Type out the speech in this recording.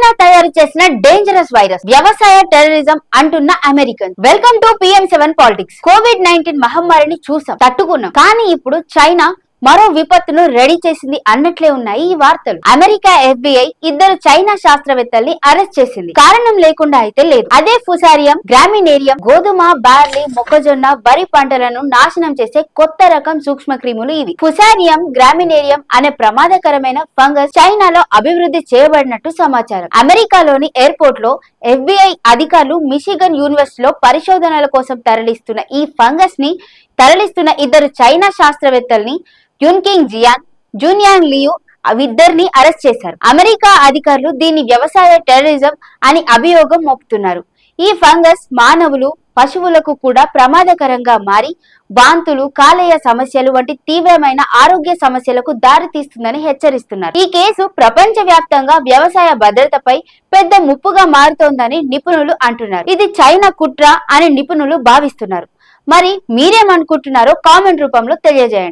China తయారు చేసిన dangerous virus వ్యవసాయ టెర్రరిజం అంటున్న American. Welcome to PM7 politics. COVID-19 మహమ్మారిని చూసాం, తట్టుకున్నాం. కానీ ఇప్పుడు చైనా మరో విపత్తును రెడీ చేసింది అన్నట్లే ఉన్నాయి ఈ వార్తలు. అమెరికా FBI ఇద్దరు చైనా శాస్త్రవేత్తల్ని అరెస్ట్ చేసింది. కారణం లేకుండా అయితే లేదు. అదే ఫుసారియం గ్రామినేరియం గోధుమ, బార్లీ, మొక్కజొన్న, వరి పంటలను నాశనం చేసే కొత్త రకం సూక్ష్మ క్రిములు ఇవి. ఫుసారియం గ్రామినేరియం అనే ప్రమాదకరమైన ఫంగస్ చైనాలో అభివృద్ధి చేయబడినట్టు సమాచారం. అమెరికాలోని ఎయిర్పోర్ట్ లో FBI అధికారులు మిషిగన్ యూనివర్సిటీలో పరిశోధనల కోసం తరలిస్తున్న ఇద్దరు చైనా శాస్త్రవేత్తల్ని యున్కింగ్ జియాన్, జున్యాంగ్ లియు ఇద్దరిని అరెస్ట్ చేశారు. అమెరికా అధికారులు దీన్ని వ్యవసాయ టెర్రరిజం అని అభియోగం మోపుతున్నారు. ఈ ఫంగస్ మానవులు, పశువులకు కూడా ప్రమాదకరంగా మారి వాంతులు, కాలేయ సమస్యలు వంటి తీవ్రమైన ఆరోగ్య సమస్యలకు దారి తీస్తుందని హెచ్చరిస్తున్నారు. ఈ కేసు ప్రపంచ వ్యాప్తంగా వ్యవసాయ భద్రతపై పెద్ద ముప్పుగా మారుతోందని నిపుణులు అంటున్నారు. ఇది చైనా కుట్ర అని నిపుణులు భావిస్తున్నారు. మరి మీరేమనుకుంటున్నారో కామెంట్ రూపంలో తెలియజేయండి.